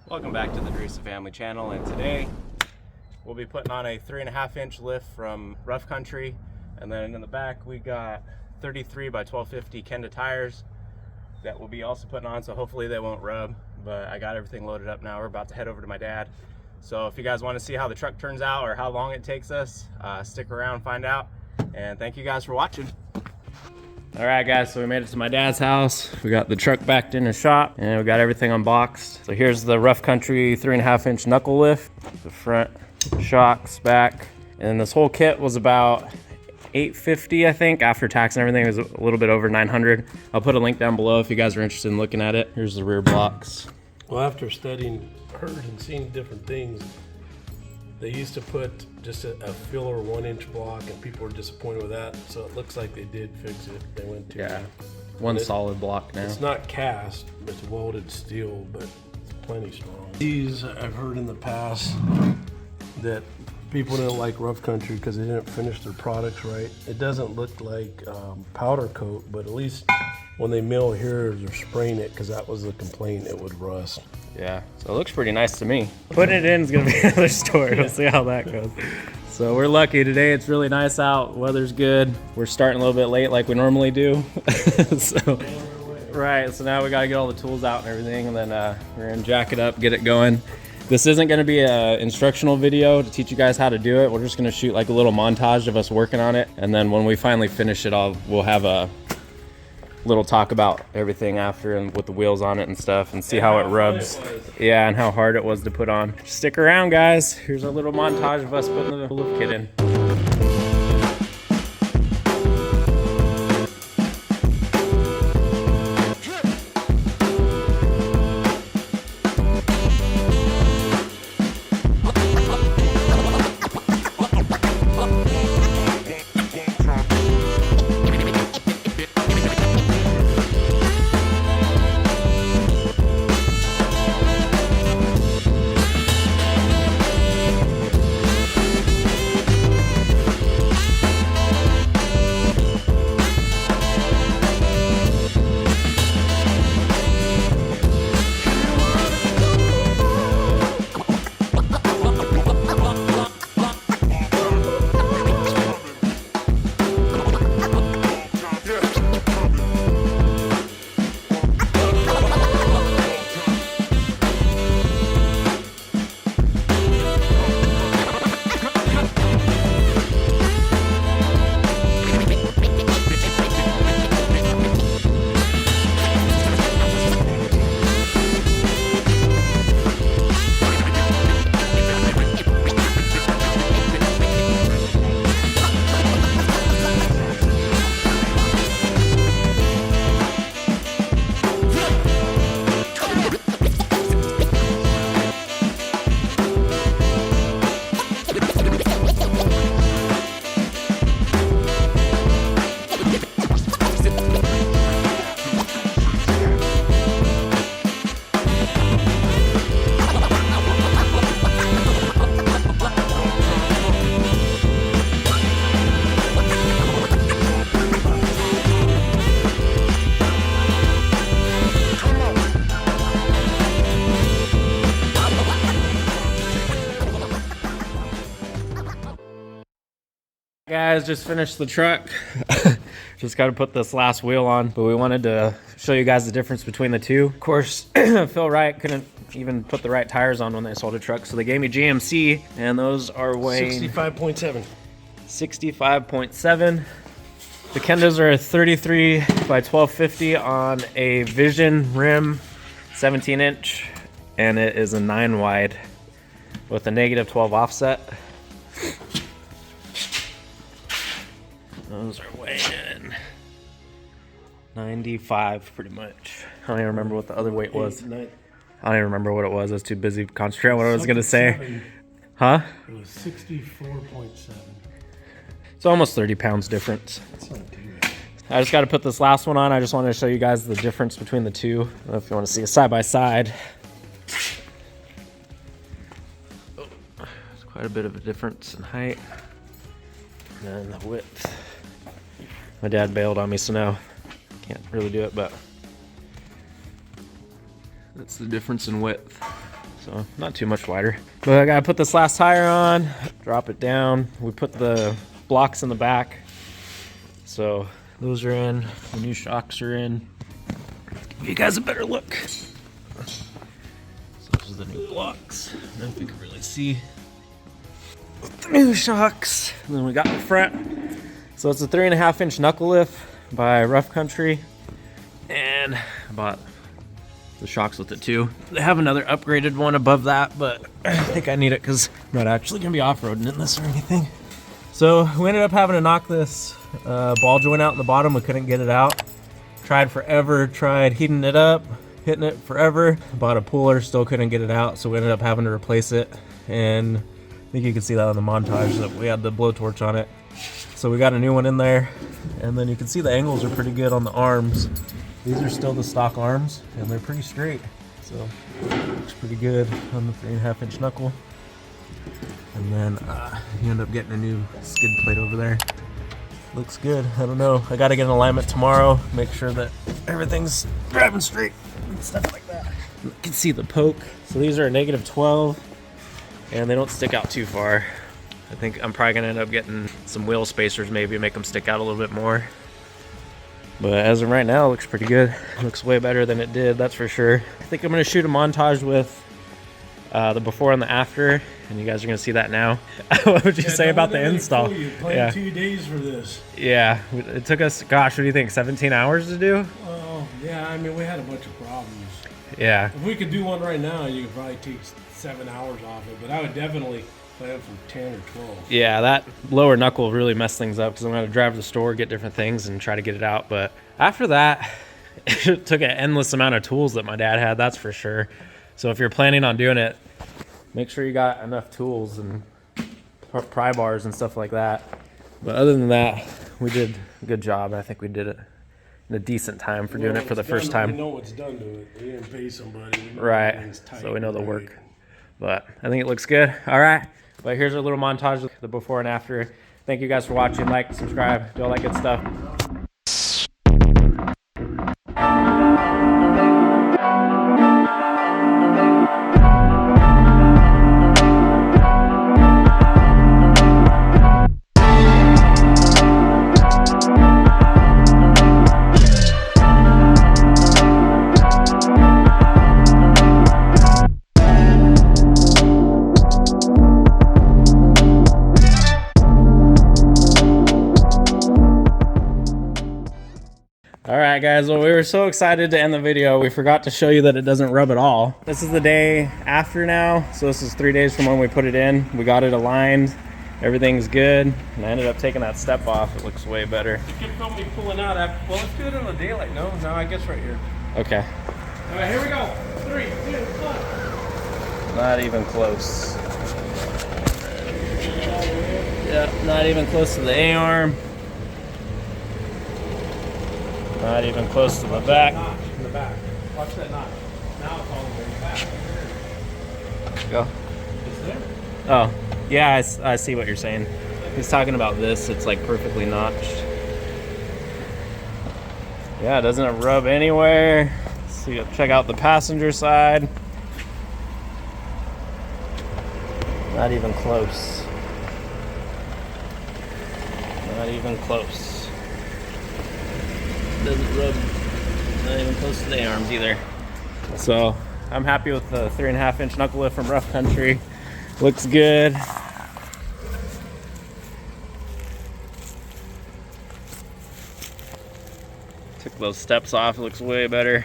Welcome back to the Dresa Family Channel, and today we'll be putting on a 3.5-inch lift from Rough Country, and then in the back we got 33 by 1250 Kenda tires that we'll be also putting on, so hopefully they won't rub. But I got everything loaded up now. We're about to head over to my dad. So if you guys want to see how the truck turns out or how long it takes us, stick around, find out. And thank you guys for watching. All right, guys, so we made it to my dad's house. We got the truck backed in his shop, and we got everything unboxed. So here's the Rough Country 3.5-inch knuckle lift, the front shocks, back. And this whole kit was about $850, I think. After tax and everything, it was a little bit over $900. I'll put a link down below if you guys are interested in looking at it. Here's the rear blocks. Well, after studying, heard and seen different things, they used to put just a filler 1-inch block, and people were disappointed with that. So it looks like they did fix it. They went to one solid block now. It's not cast, it's welded steel, but it's plenty strong. These I've heard in the past that people didn't like Rough Country because they didn't finish their products right. It doesn't look like powder coat, but at least when they mill here, they're spraying it, because that was the complaint, it would rust. Yeah, so it looks pretty nice to me. Putting it in is gonna be another story. We'll see how that goes. So we're lucky today. It's really nice out. Weather's good. We're starting a little bit late like we normally do. Right, so now we gotta get all the tools out and everything, and then we're gonna jack it up, get it going. This isn't gonna be an instructional video to teach you guys how to do it. We're just gonna shoot like a little montage of us working on it. And then when we finally finish it, we'll have a little talk about everything after and with the wheels on it and stuff, and see how it rubs. Yeah, and how hard it was to put on. Stick around, guys. Here's a little montage of us putting the lift kit in. Guys, just finished the truck. Just got to put this last wheel on, but we wanted to show you guys the difference between the two. Of course, Phil Wright couldn't even put the right tires on when they sold a truck, so they gave me GMC, and those are weighing 65.7. 65.7. The Kendas are a 33 by 1250 on a Vision rim, 17-inch, and it is a 9 wide with a -12 offset. Those are weighing 95 pretty much. I don't even remember what the other weight was. I don't even remember what it was. I was too busy concentrating on what I was going to say. Huh? It was 64.7. It's almost 30 pounds difference. That's not too bad. I just got to put this last one on. I just wanted to show you guys the difference between the two. I don't know if you want to see it side by side. Oh, there's quite a bit of a difference in height. And the width. My dad bailed on me, so now can't really do it, but that's the difference in width. so not too much wider. But I gotta put this last tire on, drop it down. We put the blocks in the back, so those are in. The new shocks are in. Give you guys a better look. So those are the new blocks. I don't know if you can really see the new shocks. And then we got the front. So it's a 3.5 inch knuckle lift by Rough Country, and I bought the shocks with it too. They have another upgraded one above that, but I think I need it because I'm not actually gonna be off-roading in this or anything. So we ended up having to knock this ball joint out in the bottom. We couldn't get it out. Tried forever, tried heating it up, hitting it forever. Bought a puller, still couldn't get it out, so we ended up having to replace it. And I think you can see that on the montage that we had the blowtorch on it. So we got a new one in there, and then you can see the angles are pretty good on the arms. These are still the stock arms, and they're pretty straight. So looks pretty good on the 3.5 inch knuckle. And then you end up getting a new skid plate over there. Looks good. I don't know. I got to get an alignment tomorrow, make sure that everything's driving straight and stuff like that. You can see the poke. So these are a -12, and they don't stick out too far. I think I'm probably gonna end up getting some wheel spacers, maybe make them stick out a little bit more. But as of right now, it looks pretty good. It looks way better than it did, that's for sure. I think I'm gonna shoot a montage with the before and the after, and you guys are gonna see that now. What would you say about the install? Cool. You planned 2 days for this. Yeah, it took us, gosh, what do you think, 17 hours to do? Oh, yeah, I mean, we had a bunch of problems. Yeah. If we could do one right now, you could probably take 7 hours off it, but I would definitely plan for 10 or 12. Yeah, that lower knuckle really messed things up because I'm going to drive to the store, get different things, and try to get it out. But after that, it took an endless amount of tools that my dad had, that's for sure. So if you're planning on doing it, make sure you got enough tools and pry bars and stuff like that. But other than that, we did a good job. I think we did it in a decent time for doing it for the first time. We know what's done to it. We didn't pay somebody. Right, so we know the work. But I think it looks good. All right. But here's our little montage of the before and after. Thank you guys for watching. Like, subscribe, do all that good stuff. Alright guys, well we were so excited to end the video, we forgot to show you that it doesn't rub at all. This is the day after now, so this is 3 days from when we put it in. We got it aligned, everything's good, and I ended up taking that step off. It looks way better. You can film me pulling out after. Well, let's do it in the daylight. No, I guess right here. Okay. Alright, here we go. 3, 2, 1. Not even close. Yeah, not even close to the A-arm. Not even close to the back. Notch in the back. Watch that notch. Now it's all the way back. Go. Is there? Oh, yeah, I see what you're saying. He's talking about this. It's like perfectly notched. Yeah, it doesn't rub anywhere. Let's see, check out the passenger side. Not even close. Not even close. Doesn't rub, not even close to the A-arms either. So I'm happy with the 3.5 inch knuckle lift from Rough Country. Looks good. Took those steps off, it looks way better.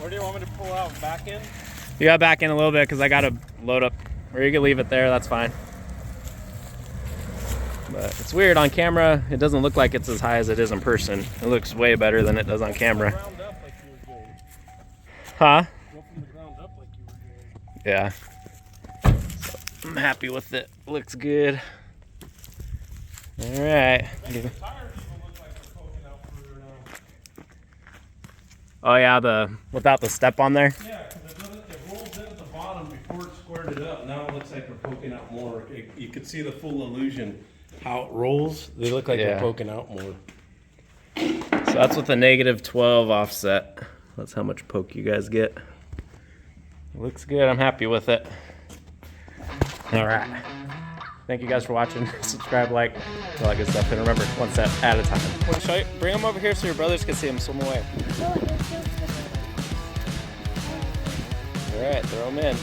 Where do you want me to pull out? Back in? You got back in a little bit because I got to load up, or you can leave it there, that's fine. But it's weird on camera, it doesn't look like it's as high as it is in person. It looks way better than it does on camera. Huh? Yeah. So I'm happy with it. Looks good. All right. Oh yeah, without the step on there. Yeah, because it rolls in at the bottom before it squared it up. Now it looks like they're poking out more. You can see the full illusion. How it rolls, they look like they're poking out more. So that's with the -12 offset. That's how much poke you guys get. Looks good. I'm happy with it. All right. Thank you guys for watching. Subscribe, like, all that good stuff. And remember, one step at a time. Want to show you? Bring them over here so your brothers can see them swim away. All right, throw them in.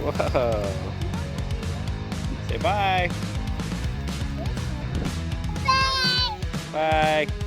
Whoa. Say bye. Bye. Bye.